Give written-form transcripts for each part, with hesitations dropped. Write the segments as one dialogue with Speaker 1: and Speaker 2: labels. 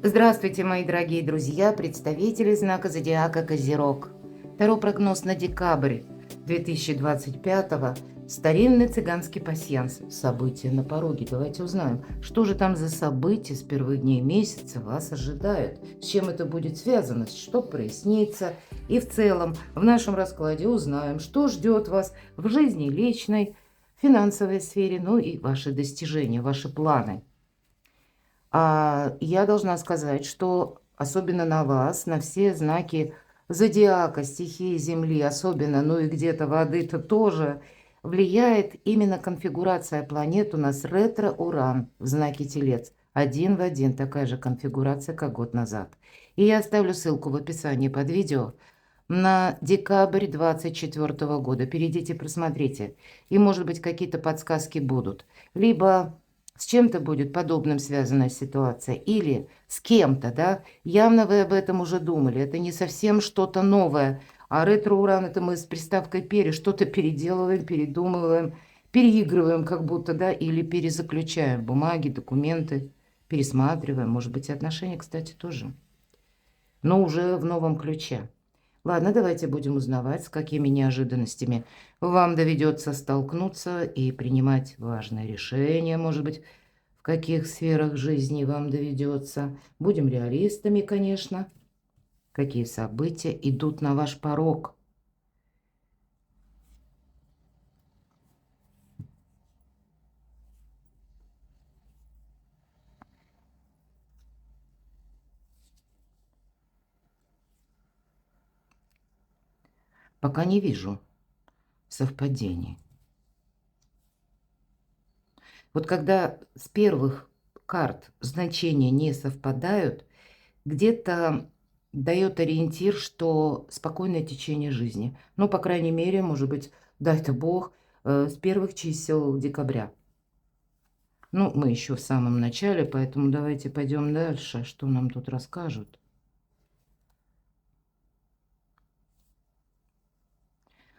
Speaker 1: Здравствуйте, мои дорогие друзья, представители знака зодиака Козерог. Таро прогноз на декабрь 2025-го. Старинный цыганский пасьянс. События на пороге. Давайте узнаем, что же там за события с первых дней месяца вас ожидают, с чем это будет связано, что прояснится. И в целом в нашем раскладе узнаем, что ждет вас в жизни личной, финансовой сфере, ну и ваши достижения, ваши планы. Я должна сказать, что особенно на вас, на все знаки зодиака, стихии Земли, особенно, ну и где-то воды-то тоже, влияет именно конфигурация планет у нас ретро-Уран в знаке Телец. Один в один такая же конфигурация, как год назад. И я оставлю ссылку в описании под видео на декабрь 2024 года. Перейдите, просмотрите. И, может быть, какие-то подсказки будут. Либо с чем-то будет подобным связана ситуация, или с кем-то, да, явно вы об этом уже думали, это не совсем что-то новое, а ретро-уран — это мы с приставкой «пере» что-то переделываем, передумываем, переигрываем как будто, да, или перезаключаем бумаги, документы, пересматриваем, может быть, и отношения, кстати, тоже, но уже в новом ключе. Ладно, давайте будем узнавать, с какими неожиданностями вам доведется столкнуться и принимать важные решения, может быть, в каких сферах жизни вам доведется. Будем реалистами, конечно. Какие события идут на ваш порог? Пока не вижу совпадений. Вот когда с первых карт значения не совпадают, где-то дает ориентир, что спокойное течение жизни. Ну, по крайней мере, может быть, дай-то Бог, с первых чисел декабря. Ну, мы еще в самом начале, поэтому давайте пойдем дальше. Что нам тут расскажут?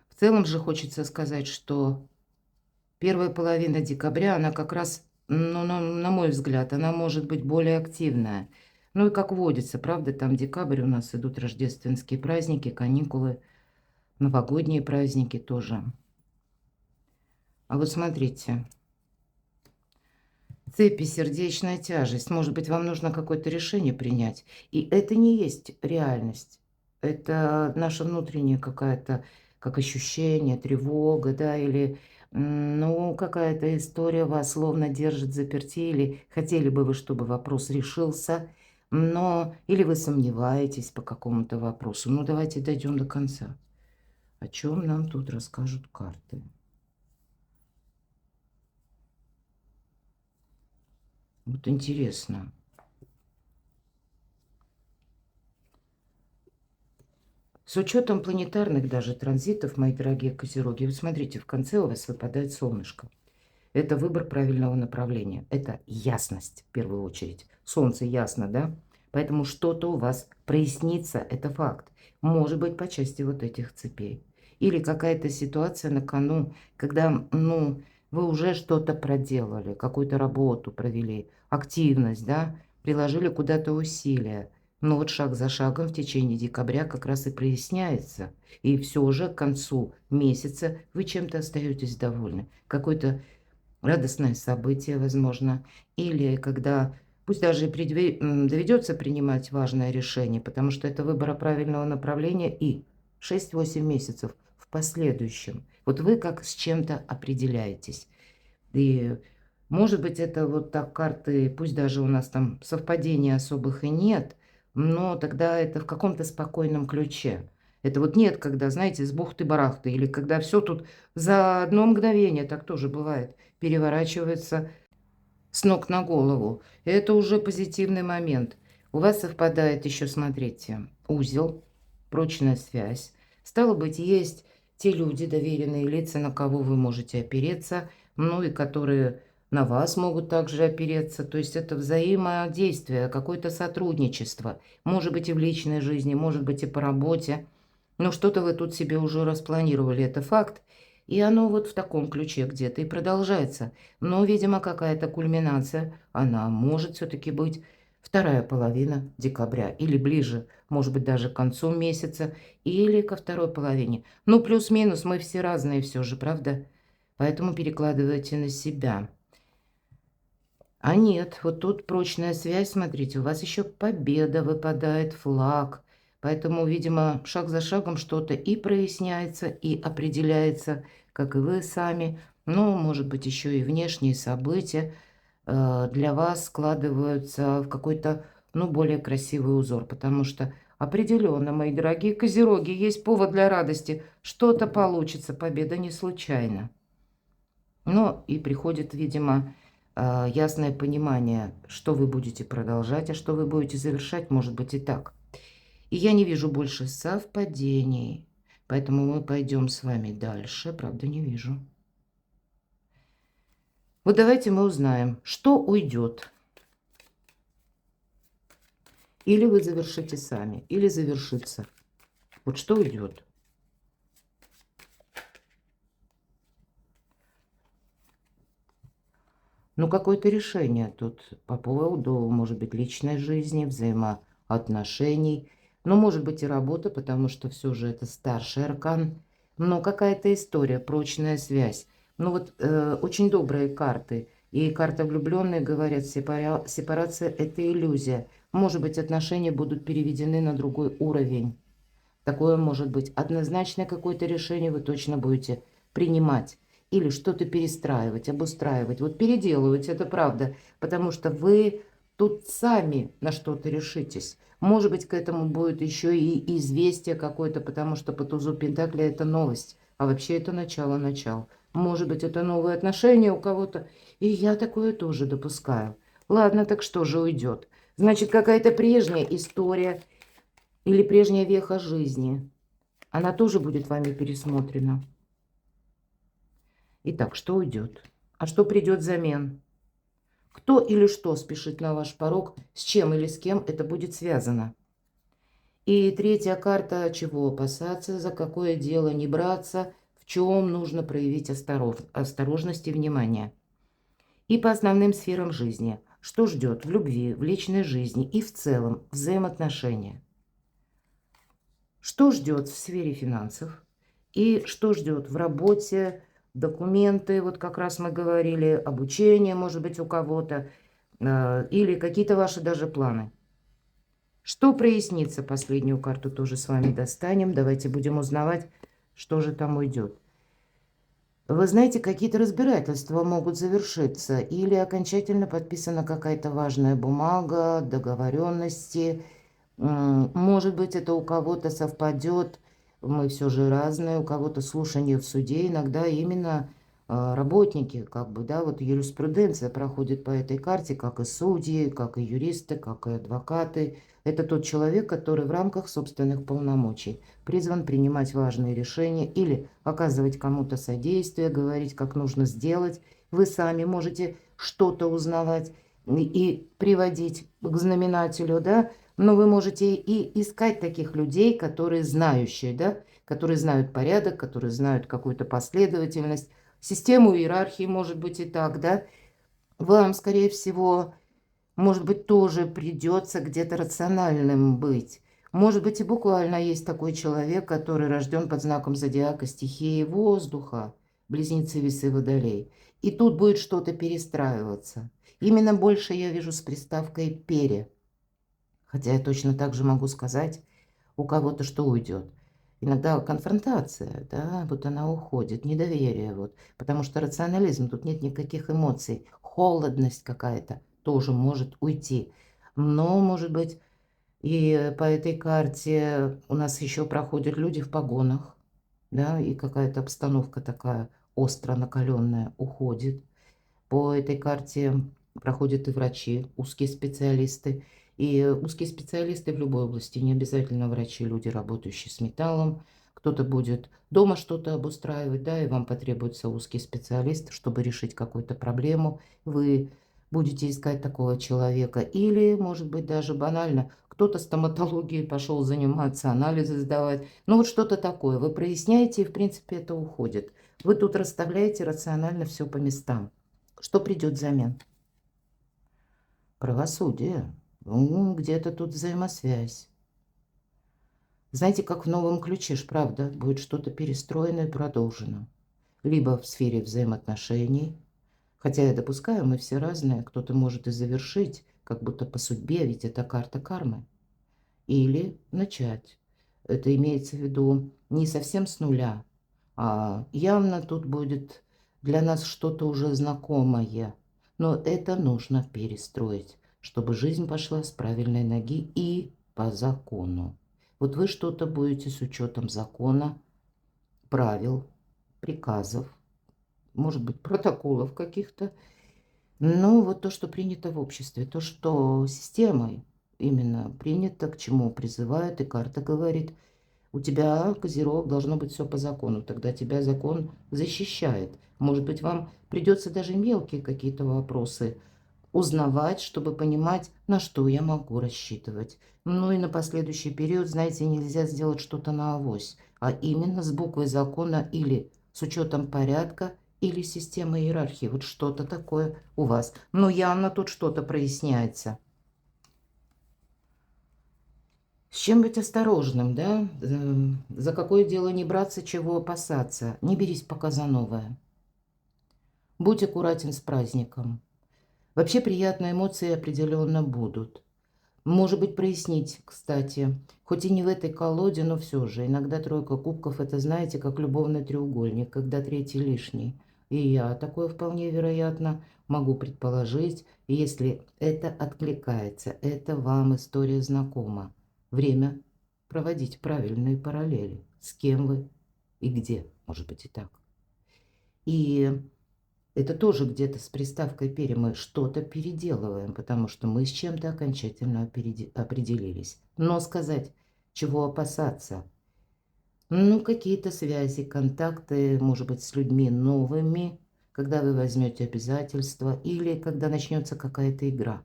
Speaker 1: В целом же хочется сказать, что первая половина декабря, она как раз, ну, на мой взгляд, она может быть более активная. Ну и как водится, правда, там декабрь у нас идут рождественские праздники, каникулы, новогодние праздники тоже. А вот смотрите, цепи, сердечная тяжесть. Может быть, вам нужно какое-то решение принять. И это не есть реальность. Это наша внутренняя какая-то, как ощущение, тревога, да, или, ну, какая-то история вас словно держит заперти, или хотели бы вы, чтобы вопрос решился, но, или вы сомневаетесь по какому-то вопросу. Ну, давайте дойдем до конца. О чем нам тут расскажут карты? Вот интересно. С учетом планетарных даже транзитов, мои дорогие козероги, вот смотрите, в конце у вас выпадает солнышко. Это выбор правильного направления. Это ясность в первую очередь. Солнце ясно, да? Поэтому что-то у вас прояснится, это факт. Может быть, по части вот этих цепей. Или какая-то ситуация на кону, когда, ну, вы уже что-то проделали, какую-то работу провели, активность, да, приложили куда-то усилия. Но вот шаг за шагом в течение декабря как раз и проясняется. И все же к концу месяца вы чем-то остаетесь довольны. Какой-то радостное событие, возможно, или когда, пусть даже и доведется принимать важное решение, потому что это выбор правильного направления и 6-8 месяцев в последующем. Вот вы как с чем-то определяетесь. И, может быть, это вот так карты, пусть даже у нас там совпадений особых и нет, но тогда это в каком-то спокойном ключе. Это вот нет, когда, знаете, с бухты-барахты, или когда все тут за одно мгновение, так тоже бывает, переворачивается с ног на голову. И это уже позитивный момент. У вас совпадает еще, смотрите, узел, прочная связь. Стало быть, есть те люди, доверенные лица, на кого вы можете опереться, ну и которые на вас могут также опереться. То есть это взаимодействие, какое-то сотрудничество. Может быть, и в личной жизни, может быть, и по работе. Но что-то вы тут себе уже распланировали, это факт. И оно вот в таком ключе где-то и продолжается. Но, видимо, какая-то кульминация, она может все-таки быть Вторая половина декабря или ближе, может быть, даже к концу месяца или ко второй половине. Ну, плюс-минус, мы все разные все же, правда? Поэтому перекладывайте на себя. А нет, вот тут прочная связь, смотрите, у вас еще победа выпадает, флаг. Поэтому, видимо, шаг за шагом что-то и проясняется, и определяется, как и вы сами. Ну, может быть, еще и внешние события для вас складываются в какой-то, ну, более красивый узор. Потому что определенно, мои дорогие козероги, есть повод для радости. Что-то получится, победа не случайна. Ну, и приходит, видимо, ясное понимание, что вы будете продолжать, а что вы будете завершать, может быть и так. И я не вижу больше совпадений, поэтому мы пойдем с вами дальше. Правда, не вижу. Вот давайте мы узнаем, что уйдет. Или вы завершите сами, или завершится. Вот что уйдет. Ну, какое-то решение тут по поводу, может быть, личной жизни, взаимоотношений. Ну, может быть, и работа, потому что все же это старший аркан. Но какая-то история, прочная связь. Ну, вот очень добрые карты. И карта влюбленные говорят, сепарация – это иллюзия. Может быть, отношения будут переведены на другой уровень. Такое может быть. Однозначное какое-то решение вы точно будете принимать. Или что-то перестраивать, обустраивать. Вот переделывать, это правда. Потому что вы тут сами на что-то решитесь. Может быть, к этому будет еще и известие какое-то, потому что по тузу Пентакля это новость. А вообще это начало. Может быть, это новые отношения у кого-то. И я такое тоже допускаю. Ладно, так что же уйдет? Значит, какая-то прежняя история или прежняя веха жизни, она тоже будет вами пересмотрена. Итак, что уйдет? А что придет взамен? Кто или что спешит на ваш порог, с чем или с кем это будет связано? И третья карта, чего опасаться, за какое дело не браться, в чем нужно проявить осторожность и внимание. И по основным сферам жизни, что ждет в любви, в личной жизни и в целом взаимоотношения. Что ждет в сфере финансов и что ждет в работе, документы, вот как раз мы говорили, обучение, может быть, у кого-то, или какие-то ваши даже планы. Что прояснится, последнюю карту тоже с вами достанем. Давайте будем узнавать, что же там уйдет. Вы знаете, какие-то разбирательства могут завершиться или окончательно подписана какая-то важная бумага, договоренности. Может быть, это у кого-то совпадет, мы все же разные, у кого-то слушание в суде, иногда именно работники, как бы, да, вот юриспруденция проходит по этой карте, как и судьи, как и юристы, как и адвокаты. Это тот человек, который в рамках собственных полномочий призван принимать важные решения или оказывать кому-то содействие, говорить, как нужно сделать. Вы сами можете что-то узнавать и приводить к знаменателю, да, но вы можете и искать таких людей, которые знающие, да, которые знают порядок, которые знают какую-то последовательность, систему иерархии, может быть, и так, да. Вам, скорее всего, может быть, тоже придется где-то рациональным быть. Может быть, и буквально есть такой человек, который рожден под знаком зодиака стихии воздуха, близнецы весы водолей. И тут будет что-то перестраиваться. Именно больше я вижу с приставкой «пере». Хотя я точно так же могу сказать, у кого-то что уйдет. Иногда конфронтация, да, вот она уходит, недоверие, вот, потому что рационализм, тут нет никаких эмоций, холодность какая-то тоже может уйти. Но, может быть, и по этой карте у нас еще проходят люди в погонах, да, и какая-то обстановка такая остро накаленная уходит. По этой карте проходят и врачи, узкие специалисты. И узкие специалисты в любой области, не обязательно врачи, люди, работающие с металлом. Кто-то будет дома что-то обустраивать, да, и вам потребуется узкий специалист, чтобы решить какую-то проблему. Вы будете искать такого человека. Или, может быть, даже банально, кто-то стоматологией пошел заниматься, анализы сдавать. Ну, вот что-то такое. Вы проясняете, и, в принципе, это уходит. Вы тут расставляете рационально все по местам. Что придет взамен? Правосудие. Где-то тут взаимосвязь. Знаете, как в новом ключе ж, правда, будет что-то перестроено и продолжено. Либо в сфере взаимоотношений, хотя я допускаю, мы все разные, кто-то может и завершить, как будто по судьбе, ведь это карта кармы. Или начать. Это имеется в виду не совсем с нуля, а явно тут будет для нас что-то уже знакомое. Но это нужно перестроить, чтобы жизнь пошла с правильной ноги и по закону. Вот вы что-то будете с учетом закона, правил, приказов, может быть, протоколов каких-то. Ну, вот то, что принято в обществе, то, что системой именно принято, к чему призывает, и карта говорит, у тебя, Козерог, должно быть все по закону, тогда тебя закон защищает. Может быть, вам придется даже мелкие какие-то вопросы узнавать, чтобы понимать, на что я могу рассчитывать. Ну и на последующий период, знаете, нельзя сделать что-то на авось, а именно с буквой закона или с учетом порядка, или системы иерархии. Вот что-то такое у вас. Но явно тут что-то проясняется. С чем быть осторожным, да? За какое дело не браться, чего опасаться. Не берись пока за новое. Будь аккуратен с праздником. Вообще приятные эмоции определенно будут. Может быть, прояснить, кстати, хоть и не в этой колоде, но все же. Иногда тройка кубков – это, знаете, как любовный треугольник, когда третий лишний. И я такое вполне вероятно могу предположить, если это откликается, это вам история знакома. Время проводить правильные параллели. С кем вы и где, может быть и так. И это тоже где-то с приставкой «пере» мы что-то переделываем, потому что мы с чем-то окончательно определились. Но сказать, чего опасаться? Ну, какие-то связи, контакты, может быть, с людьми новыми, когда вы возьмете обязательства или когда начнется какая-то игра.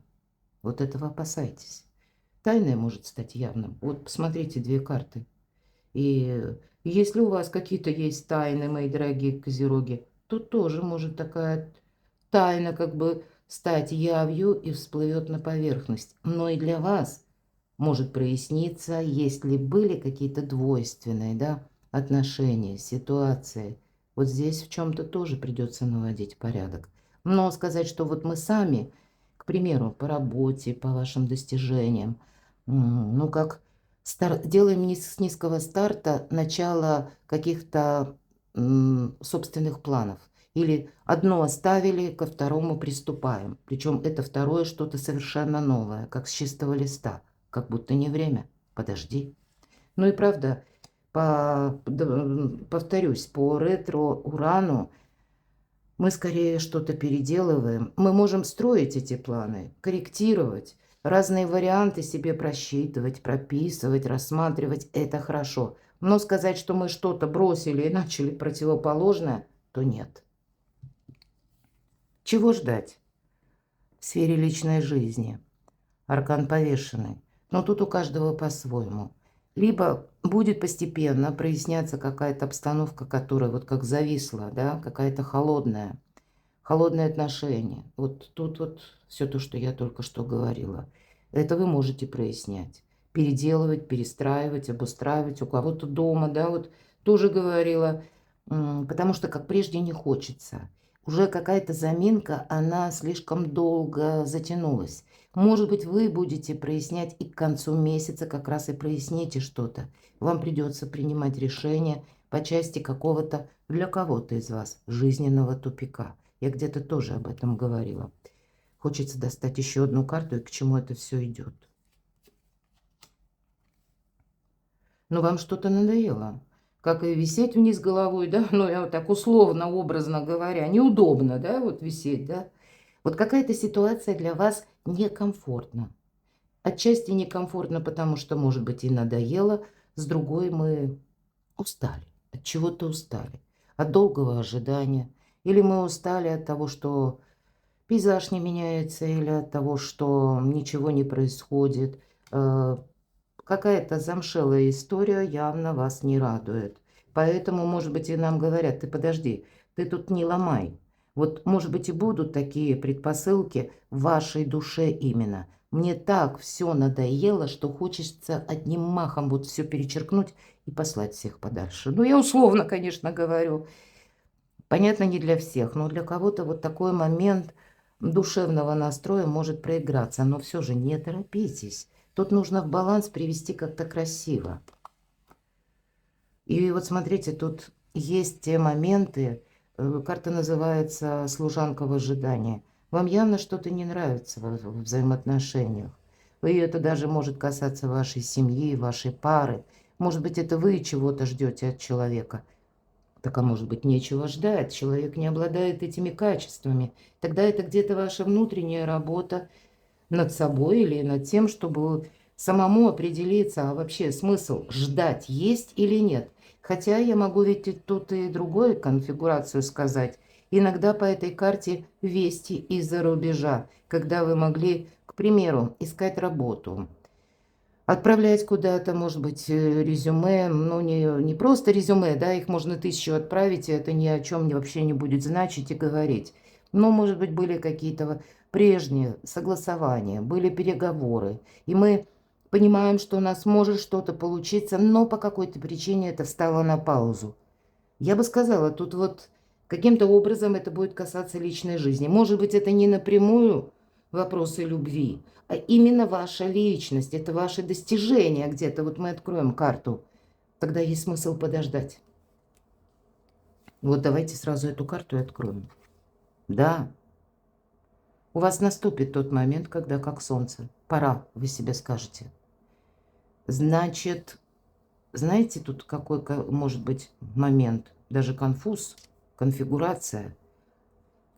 Speaker 1: Вот этого опасайтесь. Тайное может стать явным. Вот посмотрите две карты. И если у вас какие-то есть тайны, мои дорогие козероги, то тоже может такая тайна как бы стать явью и всплывет на поверхность. Но и для вас может проясниться, если были какие-то двойственные, да, отношения, ситуации. Вот здесь в чем-то тоже придется наводить порядок. Но сказать, что вот мы сами, к примеру, по работе, по вашим достижениям, ну как делаем с низкого старта начало каких-то собственных планов. Или одно оставили, ко второму приступаем. Причем это второе что-то совершенно новое, как с чистого листа. Как будто не время. Подожди. Ну и правда, повторюсь, по ретро-урану мы скорее что-то переделываем. Мы можем строить эти планы, корректировать, разные варианты себе просчитывать, прописывать, рассматривать. Это хорошо. Но сказать, что мы что-то бросили и начали противоположное, то нет. Чего ждать в сфере личной жизни? Аркан повешенный. Но тут у каждого по-своему. Либо будет постепенно проясняться какая-то обстановка, которая вот как зависла, да, какая-то холодная, холодное отношение. Вот тут вот все то, что я только что говорила. Это вы можете прояснять. Переделывать, перестраивать, обустраивать. У кого-то дома, да, вот тоже говорила, потому что как прежде не хочется. Уже какая-то заминка, она слишком долго затянулась. Может быть, вы будете прояснять и к концу месяца как раз и проясните что-то. Вам придется принимать решение по части какого-то, для кого-то из вас, жизненного тупика. Я где-то тоже об этом говорила. Хочется достать еще одну карту, и к чему это все идет. Но вам что-то надоело. Как и висеть вниз головой, да? Ну, я вот так условно, образно говоря. Неудобно, да, вот висеть, да? Вот какая-то ситуация для вас некомфортна. Отчасти некомфортно, потому что, может быть, и надоело. С другой мы устали. От чего-то устали. От долгого ожидания. Или мы устали от того, что пейзаж не меняется, или от того, что ничего не происходит. Какая-то замшелая история явно вас не радует. Поэтому, может быть, и нам говорят, ты подожди, ты тут не ломай. Вот, может быть, и будут такие предпосылки в вашей душе именно. Мне так все надоело, что хочется одним махом вот все перечеркнуть и послать всех подальше. Ну, я условно, конечно, говорю. Понятно, не для всех, но для кого-то вот такой момент душевного настроя может проиграться. Но все же не торопитесь. Тут нужно в баланс привести как-то красиво. И вот смотрите, тут есть те моменты, карта называется «Служанка в ожидании». Вам явно что-то не нравится в взаимоотношениях. И это даже может касаться вашей семьи, вашей пары. Может быть, это вы чего-то ждете от человека. Так, а может быть, нечего ждать. Человек не обладает этими качествами. Тогда это где-то ваша внутренняя работа над собой или над тем, чтобы самому определиться, а вообще смысл ждать есть или нет. Хотя я могу ведь и тут и другую конфигурацию сказать. Иногда по этой карте вести из-за рубежа, когда вы могли, к примеру, искать работу, отправлять куда-то, может быть, резюме, ну не просто резюме, да, их можно 1000 отправить, и это ни о чем вообще не будет значить и говорить. Но, может быть, были какие-то прежние согласования, были переговоры, и мы понимаем, что у нас может что-то получиться, но по какой-то причине это встало на паузу. Я бы сказала, тут вот каким-то образом это будет касаться личной жизни. Может быть, это не напрямую вопросы любви, а именно ваша личность, это ваши достижения где-то. Вот мы откроем карту, тогда есть смысл подождать. Вот давайте сразу эту карту и откроем. Да, у вас наступит тот момент, когда как солнце. Пора, вы себе скажете. Значит, знаете, тут какой может быть момент, даже конфуз, конфигурация.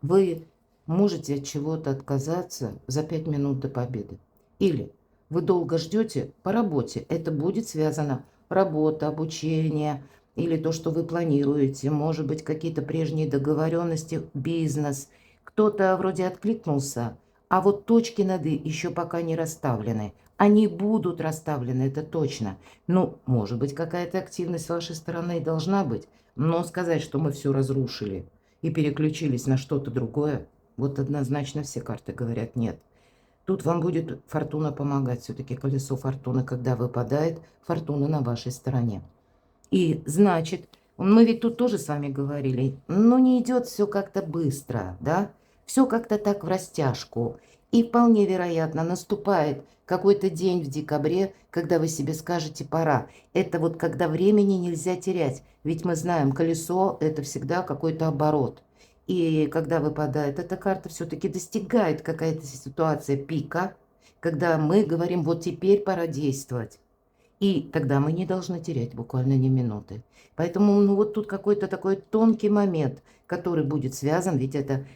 Speaker 1: Вы можете от чего-то отказаться за 5 минут до победы. Или вы долго ждете по работе. Это будет связано работа, обучение или то, что вы планируете. Может быть, какие-то прежние договоренности, бизнес. Кто-то вроде откликнулся, а вот точки над «и» еще пока не расставлены. Они будут расставлены, это точно. Ну, может быть, какая-то активность с вашей стороны должна быть. Но сказать, что мы все разрушили и переключились на что-то другое, вот однозначно все карты говорят нет. Тут вам будет фортуна помогать. Все-таки колесо фортуны, когда выпадает, фортуна на вашей стороне. И значит, мы ведь тут тоже с вами говорили, но не идет все как-то быстро, да? Все как-то так в растяжку. И вполне вероятно наступает какой-то день в декабре, когда вы себе скажете «пора». Это вот когда времени нельзя терять. Ведь мы знаем, колесо – это всегда какой-то оборот. И когда выпадает эта карта, все-таки достигает какая-то ситуация пика, когда мы говорим «вот теперь пора действовать». И тогда мы не должны терять буквально ни минуты. Поэтому, ну вот тут какой-то такой тонкий момент, который будет связан, ведь это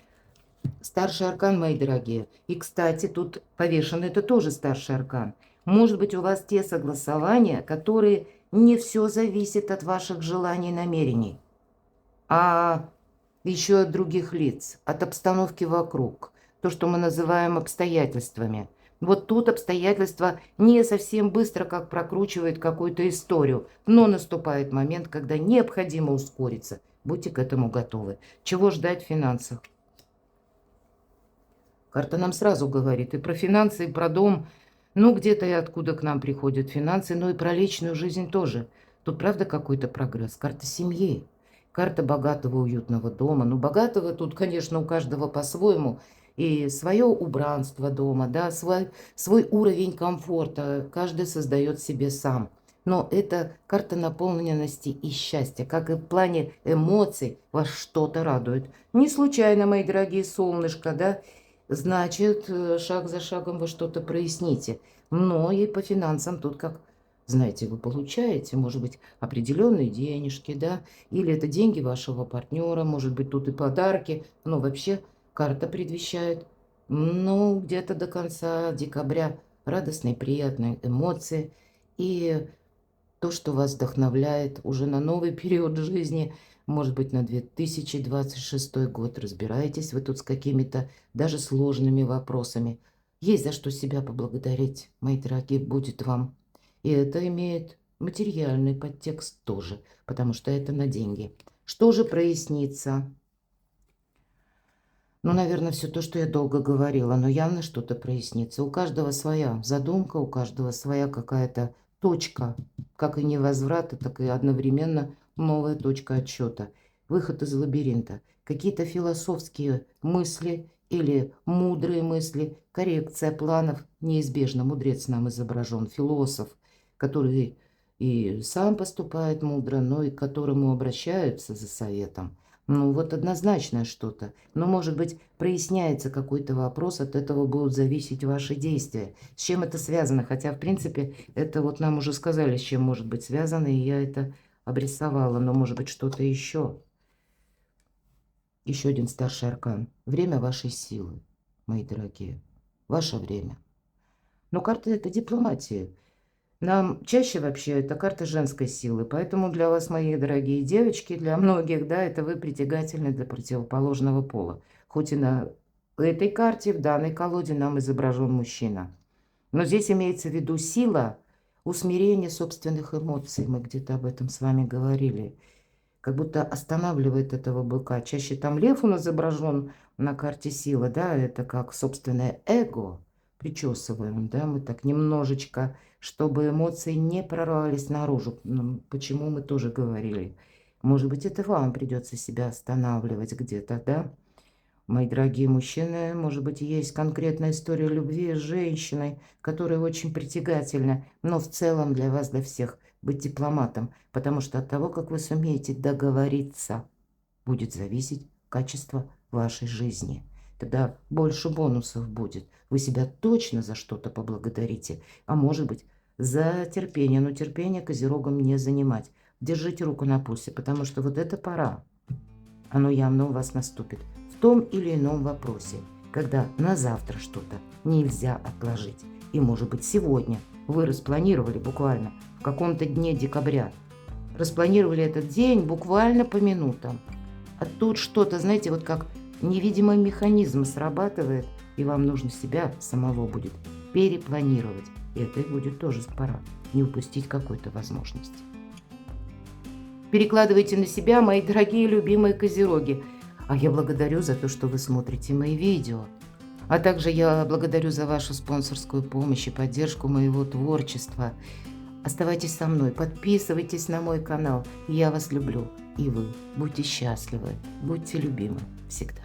Speaker 1: старший аркан, мои дорогие. И, кстати, тут повешенный это тоже старший аркан. Может быть, у вас те согласования, которые не все зависит от ваших желаний и намерений, а еще от других лиц, от обстановки вокруг, то, что мы называем обстоятельствами. Вот тут обстоятельства не совсем быстро, как прокручивают какую-то историю, но наступает момент, когда необходимо ускориться. Будьте к этому готовы. Чего ждать в финансах? Карта нам сразу говорит и про финансы, и про дом. Ну, где-то и откуда к нам приходят финансы, но и про личную жизнь тоже. Тут правда какой-то прогресс. Карта семьи. Карта богатого, уютного дома. Ну, богатого тут, конечно, у каждого по-своему. И свое убранство дома, да, свой уровень комфорта каждый создает себе сам. Но это карта наполненности и счастья. Как и в плане эмоций вас что-то радует. Не случайно, мои дорогие солнышко, да, значит, шаг за шагом вы что-то проясните. Но и по финансам тут как, знаете, вы получаете, может быть, определенные денежки, да, или это деньги вашего партнера, может быть, тут и подарки. Но вообще карта предвещает, ну, где-то до конца декабря радостные, приятные эмоции. И то, что вас вдохновляет уже на новый период жизни, может быть, на 2026 год. Разбираетесь вы тут с какими-то даже сложными вопросами. Есть за что себя поблагодарить, мои дорогие, будет вам. И это имеет материальный подтекст тоже, потому что это на деньги. Что же прояснится? Ну, наверное, все то, что я долго говорила, но явно что-то прояснится. У каждого своя задумка, у каждого своя какая-то точка, как и невозврата, так и одновременно новая точка отсчета. Выход из лабиринта. Какие-то философские мысли или мудрые мысли, коррекция планов. Неизбежно мудрец нам изображен, философ, который и сам поступает мудро, но и к которому обращаются за советом. Ну, вот однозначно что-то. Но, может быть, проясняется какой-то вопрос, от этого будут зависеть ваши действия. С чем это связано? Хотя, в принципе, это вот нам уже сказали, с чем может быть связано, и я это обрисовала. Но, может быть, что-то еще. Еще один старший аркан. Время вашей силы, мои дорогие. Ваше время. Но карта – это дипломатия. Нам чаще вообще это карта женской силы, поэтому для вас, мои дорогие девочки, для многих, да, это вы притягательны для противоположного пола. Хоть и на этой карте, в данной колоде нам изображен мужчина. Но здесь имеется в виду сила, усмирение собственных эмоций. Мы где-то об этом с вами говорили. Как будто останавливает этого быка. Чаще там лев он изображен на карте силы, да, это как собственное эго. Причесываем, да, мы так немножечко, чтобы эмоции не прорвались наружу. Почему мы тоже говорили. Может быть, это вам придется себя останавливать где-то, да? Мои дорогие мужчины, может быть, есть конкретная история любви с женщиной, которая очень притягательна, но в целом для вас, для всех, быть дипломатом, потому что от того, как вы сумеете договориться, будет зависеть качество вашей жизни. Тогда больше бонусов будет. Вы себя точно за что-то поблагодарите, а может быть, за терпение. Но терпение козерогам не занимать. Держите руку на пульсе, потому что вот эта пора, оно явно у вас наступит в том или ином вопросе, когда на завтра что-то нельзя отложить. И, может быть, сегодня вы распланировали буквально в каком-то дне декабря, распланировали этот день буквально по минутам. А тут что-то, знаете, вот как невидимый механизм срабатывает, и вам нужно себя самого будет перепланировать. И это и будет тоже пора. Не упустить какой-то возможности. Перекладывайте на себя, мои дорогие любимые козероги. А я благодарю за то, что вы смотрите мои видео. А также я благодарю за вашу спонсорскую помощь и поддержку моего творчества. Оставайтесь со мной, подписывайтесь на мой канал. Я вас люблю. И вы будьте счастливы, будьте любимы всегда.